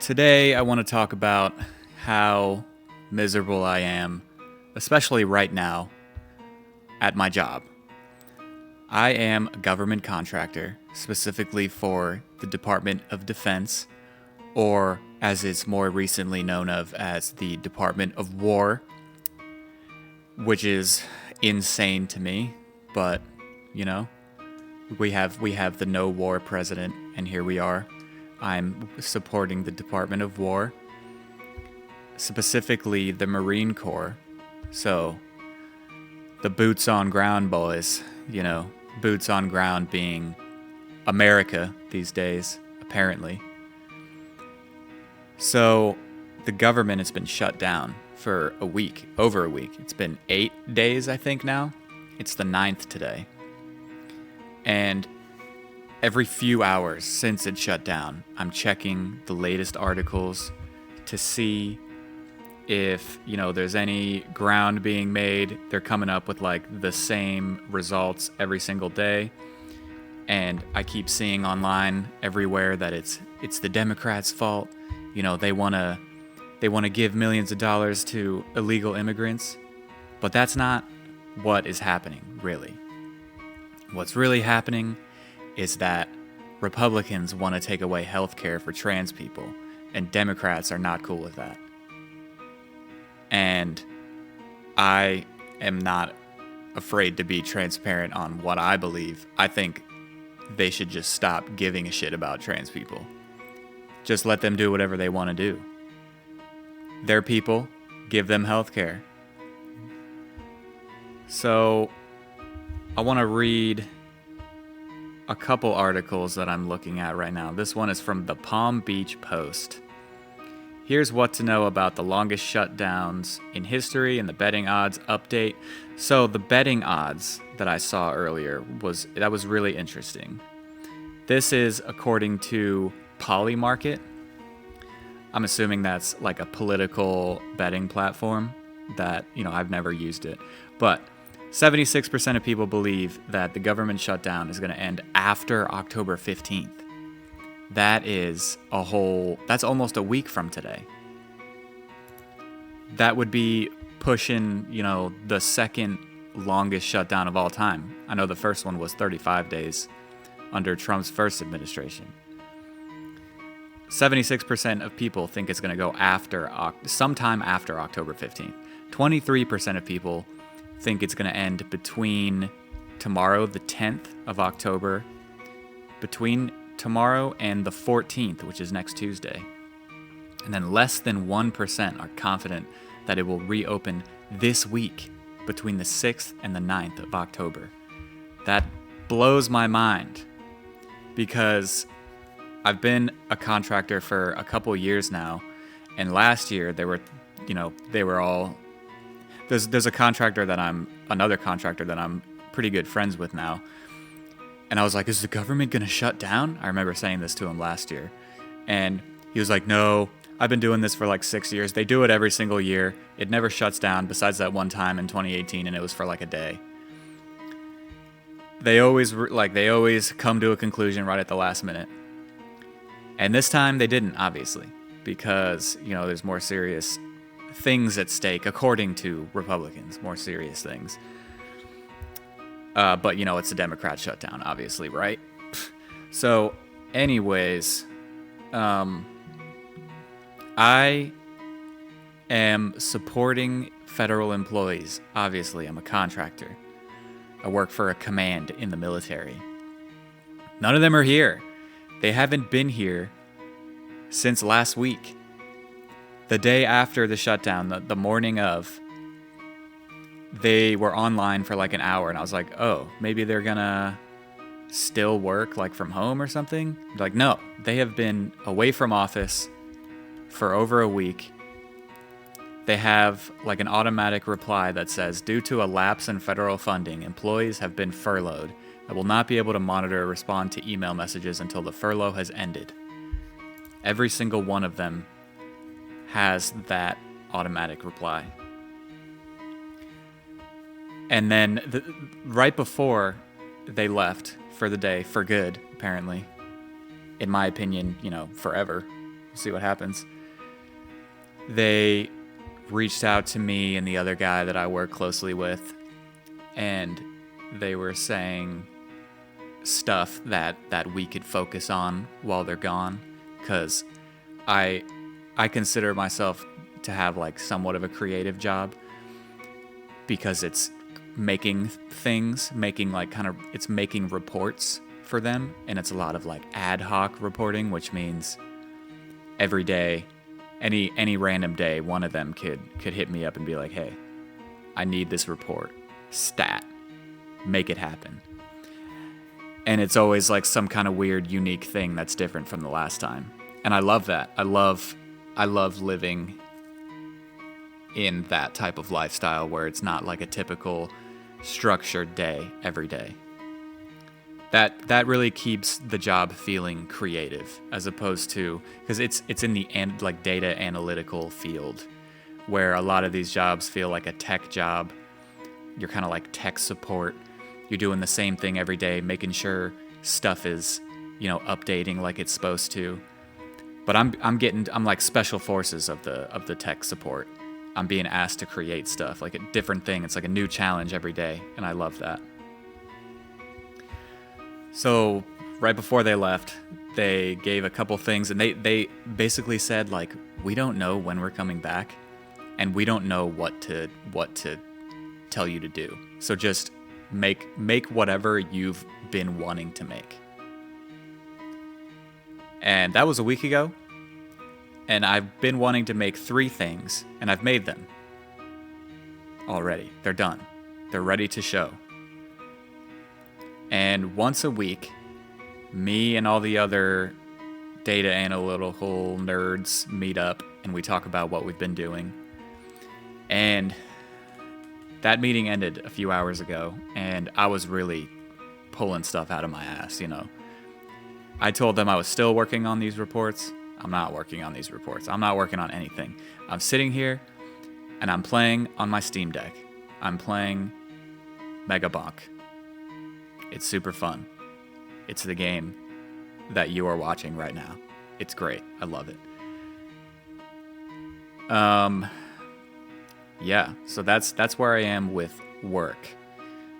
Today, I want to talk about how miserable I am, especially right now, at my job. I am a government contractor, specifically for the Department of Defense, or as it's more recently known of as the Department of War, which is insane to me, but you know, we have the no war president, and here we are. I'm supporting the Department of War, specifically the Marine Corps. So, the boots on ground boys, boots on ground being America these days, apparently. So, the government has been shut down for a week, over a week. It's been 8 days, I think, now. It's the 9th today. And every few hours since it shut down, I'm checking the latest articles to see if, there's any ground being made. They're coming up with like the same results every single day. And I keep seeing online everywhere that it's the Democrats' fault. They want to give millions of dollars to illegal immigrants. But that's not what is happening, really. What's really happening is that Republicans want to take away health care for trans people, and Democrats are not cool with that. And I am not afraid to be transparent on what I believe. I think they should just stop giving a shit about trans people. Just let them do whatever they want to do. They're people, give them health care. So, I want to read a couple articles that I'm looking at right now. This one is from the Palm Beach Post. Here's what to know about the longest shutdowns in history and the betting odds update. So the betting odds that I saw earlier was really interesting. This is according to Polymarket. I'm assuming that's like a political betting platform that, I've never used it. But 76% of people believe that the government shutdown is going to end after October 15th. That's almost a week from today. That would be pushing, the second longest shutdown of all time. I know the first one was 35 days under Trump's first administration. 76% of people think it's going to go sometime after October 15th. 23% of people think it's going to end between tomorrow, the 10th of October, between tomorrow and the 14th, which is next Tuesday. And then less than 1% are confident that it will reopen this week between the 6th and the 9th of October. That blows my mind because I've been a contractor for a couple years now, and last year they were all. There's another contractor that I'm pretty good friends with now. And I was like, is the government going to shut down? I remember saying this to him last year. And he was like, no, I've been doing this for like 6 years. They do it every single year. It never shuts down besides that one time in 2018, and it was for like a day. They always come to a conclusion right at the last minute. And this time they didn't, obviously, because, there's more serious things at stake, according to Republicans, more serious things. But, it's a Democrat shutdown, obviously, right? So, anyways, I am supporting federal employees. Obviously, I'm a contractor. I work for a command in the military. None of them are here. They haven't been here since last week. The day after the shutdown, the morning of, they were online for like an hour, and I was like, oh, maybe they're gonna still work like from home or something? Like, no, they have been away from office for over a week. They have like an automatic reply that says, due to a lapse in federal funding, employees have been furloughed. I will not be able to monitor or respond to email messages until the furlough has ended. Every single one of them has that automatic reply. And then right before they left for the day, for good, apparently, in my opinion, forever, We'll see what happens. They reached out to me and the other guy that I work closely with, and they were saying stuff that we could focus on while they're gone, because I consider myself to have like somewhat of a creative job, because it's making things, making reports for them, and it's a lot of like ad hoc reporting, which means every day, any random day, one of them could hit me up and be like, hey, I need this report, stat, make it happen. And it's always like some kind of weird, unique thing that's different from the last time. And I love that. I love living in that type of lifestyle where it's not like a typical structured day every day. That really keeps the job feeling creative, as opposed to, because it's in the like data analytical field, where a lot of these jobs feel like a tech job. You're kind of like tech support. You're doing the same thing every day, making sure stuff is, updating like it's supposed to. But I'm like special forces of the tech support. I'm being asked to create stuff, like a different thing. It's like a new challenge every day, and I love that. So right before they left, they gave a couple things, and they basically said, like, we don't know when we're coming back, and we don't know what to tell you to do. So just make whatever you've been wanting to make. And that was a week ago, and I've been wanting to make 3 things, and I've made them already. They're done. They're ready to show. And once a week, me and all the other data analytical nerds meet up and we talk about what we've been doing. And that meeting ended a few hours ago, and I was really pulling stuff out of my ass, I told them I was still working on these reports. I'm not working on these reports. I'm not working on anything. I'm sitting here and I'm playing on my Steam Deck. I'm playing Megabonk. It's super fun. It's the game that you are watching right now. It's great. I love it. Yeah, so that's where I am with work.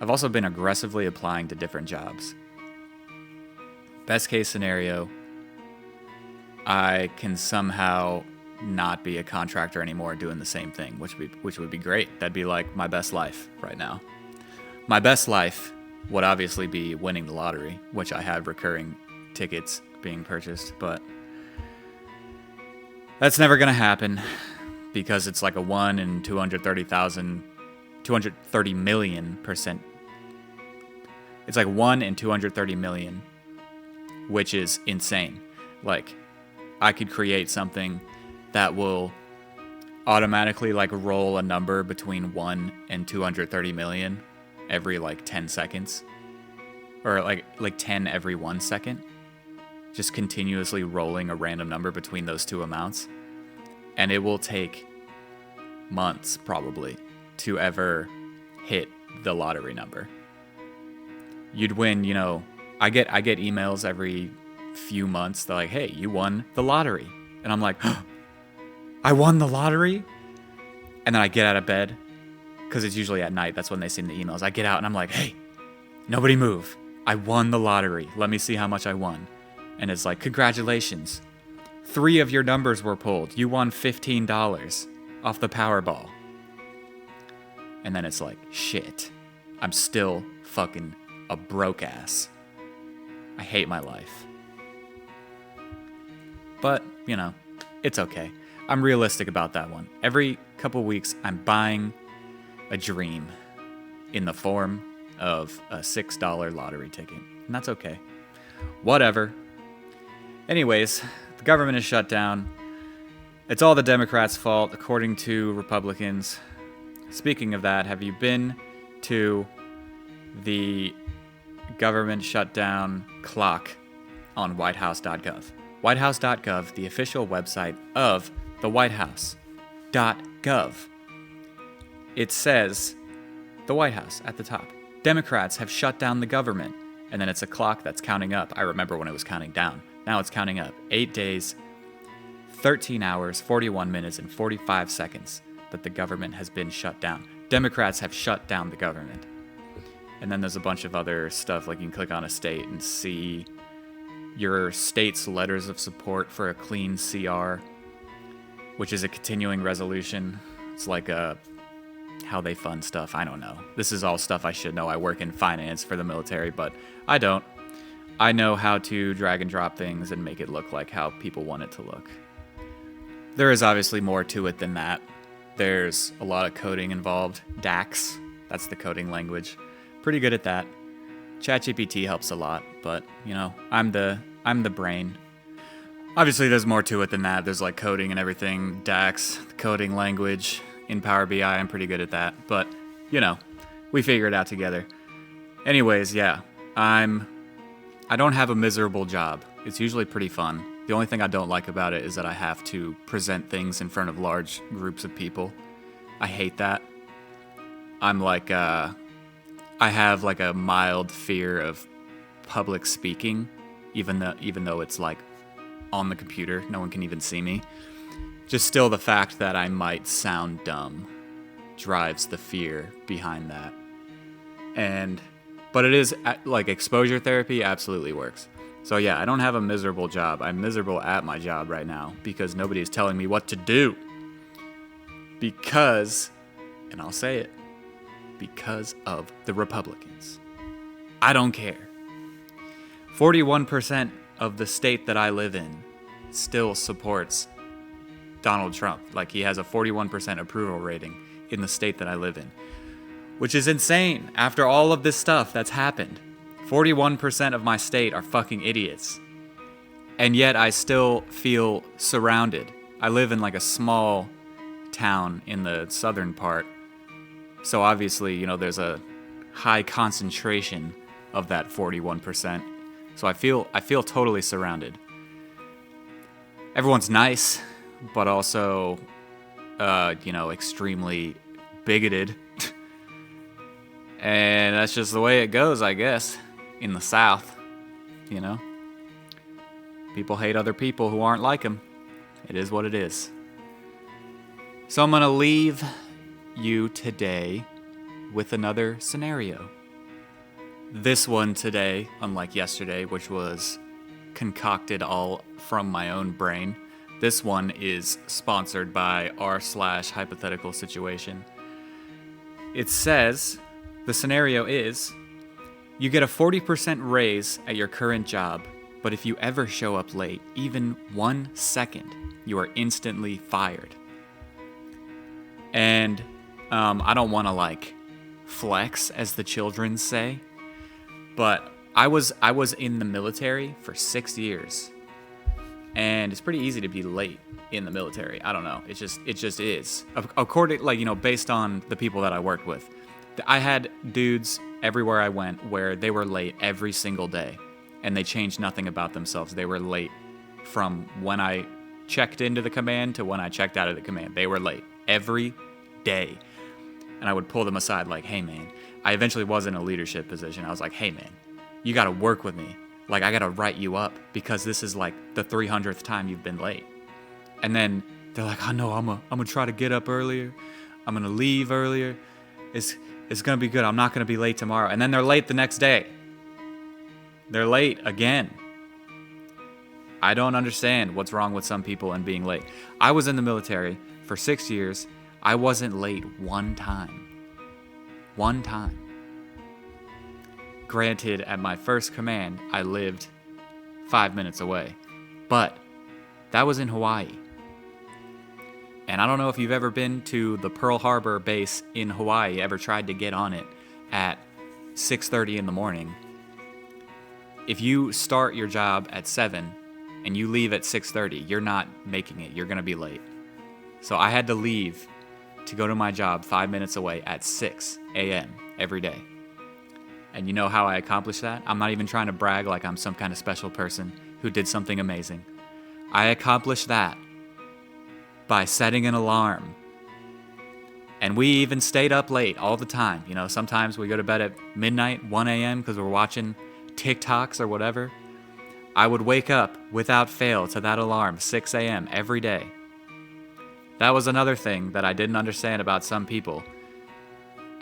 I've also been aggressively applying to different jobs. Best case scenario, I can somehow not be a contractor anymore doing the same thing, which would be great. That'd be like my best life right now. My best life would obviously be winning the lottery, which I have recurring tickets being purchased, but that's never going to happen because it's like a 1 in 230 million percent. It's like 1 in 230 million, which is insane. Like, I could create something that will automatically like roll a number between 1 and 230 million every like 10 seconds, or like 10 every 1 second, just continuously rolling a random number between those two amounts. And it will take months probably to ever hit the lottery number. You'd win, I get emails every few months. They're like, hey, you won the lottery. And I'm like, oh, I won the lottery? And then I get out of bed, because it's usually at night. That's when they send the emails. I get out and I'm like, hey, nobody move. I won the lottery. Let me see how much I won. And it's like, congratulations. 3 of your numbers were pulled. You won $15 off the Powerball. And then it's like, shit, I'm still fucking a broke ass. I hate my life. But, it's okay. I'm realistic about that one. Every couple weeks, I'm buying a dream in the form of a $6 lottery ticket. And that's okay. Whatever. Anyways, the government is shut down. It's all the Democrats' fault, according to Republicans. Speaking of that, have you been to the government shutdown clock on whitehouse.gov? Whitehouse.gov, the official website of the White House.gov. It says, the White House at the top. Democrats have shut down the government. And then it's a clock that's counting up. I remember when it was counting down. Now it's counting up. 8 days 13 hours, 41 minutes, and 45 seconds that the government has been shut down. Democrats have shut down the government. And then there's a bunch of other stuff, like you can click on a state and see your state's letters of support for a clean CR, which is a continuing resolution. It's like how they fund stuff. I don't know. This is all stuff I should know. I work in finance for the military, but I don't. I know how to drag and drop things and make it look like how people want it to look. There is obviously more to it than that. There's a lot of coding involved. DAX, that's the coding language. Pretty good at that. ChatGPT helps a lot, but, you know, I'm the brain. Obviously, there's more to it than that. There's like coding and everything. DAX, coding language. In Power BI, I'm pretty good at that. But, you know, we figure it out together. Anyways, yeah, I don't have a miserable job. It's usually pretty fun. The only thing I don't like about it is that I have to present things in front of large groups of people. I hate that. I'm like, I have like a mild fear of public speaking, even though it's like on the computer, no one can even see me. Just still the fact that I might sound dumb drives the fear behind that. But it is, like, exposure therapy absolutely works. So yeah, I don't have a miserable job. I'm miserable at my job right now because nobody is telling me what to do. Because, and I'll say it, because of the Republicans. I don't care. 41% of the state that I live in still supports Donald Trump. Like, he has a 41% approval rating in the state that I live in, which is insane after all of this stuff that's happened. 41% of my state are fucking idiots. And yet I still feel surrounded. I live in like a small town in the southern part. So obviously, you know, there's a high concentration of that 41%. So I feel totally surrounded. Everyone's nice, but also, you know, extremely bigoted. And that's just the way it goes, I guess, in the South, you know? People hate other people who aren't like them. It is what it is. So I'm going to leave you today with another scenario. This one today, unlike yesterday, which was concocted all from my own brain, this one is sponsored by r/hypothetical situation. It says, the scenario is, you get a 40% raise at your current job, but if you ever show up late, even 1 second, you are instantly fired. And I don't want to like flex, as the children say, but I was in the military for 6 years, and it's pretty easy to be late in the military. I don't know. It just is. According, like, you know, based on the people that I worked with, I had dudes everywhere I went where they were late every single day, and they changed nothing about themselves. They were late from when I checked into the command to when I checked out of the command. They were late every day. And I would pull them aside like, hey man, I eventually was in a leadership position. I was like, hey man, you got to work with me. Like, I got to write you up because this is like the 300th time you've been late. And then they're like, oh no, I'm gonna try to get up earlier. I'm gonna leave earlier. It's gonna be good. I'm not gonna be late tomorrow. And then they're late the next day. They're late again. I don't understand what's wrong with some people and being late. I was in the military for 6 years. I wasn't late one time. One time. Granted, at my first command, I lived 5 minutes away. But that was in Hawaii. And I don't know if you've ever been to the Pearl Harbor base in Hawaii, ever tried to get on it at 6:30 in the morning. If you start your job at 7 and you leave at 6:30, you're not making it. You're going to be late. So I had to leave to go to my job 5 minutes away at 6 a.m. every day. And you know how I accomplished that? I'm not even trying to brag like I'm some kind of special person who did something amazing. I accomplished that by setting an alarm. And we even stayed up late all the time. You know, sometimes we go to bed at midnight, 1 a.m. because we're watching TikToks or whatever. I would wake up without fail to that alarm, 6 a.m. every day. That was another thing that I didn't understand about some people.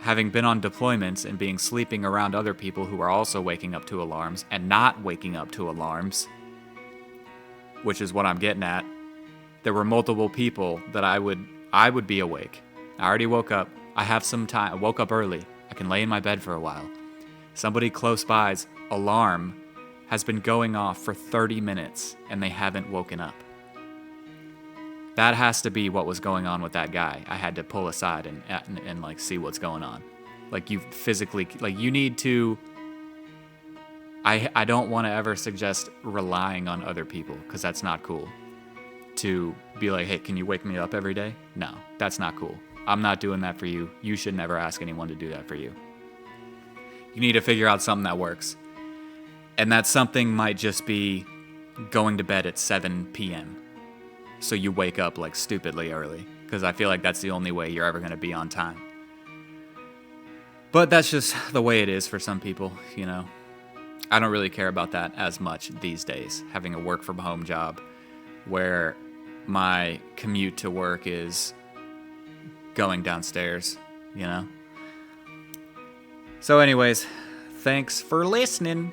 Having been on deployments and being sleeping around other people who are also waking up to alarms and not waking up to alarms, which is what I'm getting at. There were multiple people that I would be awake. I already woke up. I have some time. I woke up early. I can lay in my bed for a while. Somebody close by's alarm has been going off for 30 minutes and they haven't woken up. That has to be what was going on with that guy. I had to pull aside and like see what's going on. Like you physically, like you need to, I don't want to ever suggest relying on other people because that's not cool. To be like, hey, can you wake me up every day? No, that's not cool. I'm not doing that for you. You should never ask anyone to do that for you. You need to figure out something that works. And that something might just be going to bed at 7 p.m. so you wake up like stupidly early, because I feel like that's the only way you're ever going to be on time. But that's just the way it is for some people, you know. I don't really care about that as much these days, having a work from home job where my commute to work is going downstairs, you know. So anyways, thanks for listening.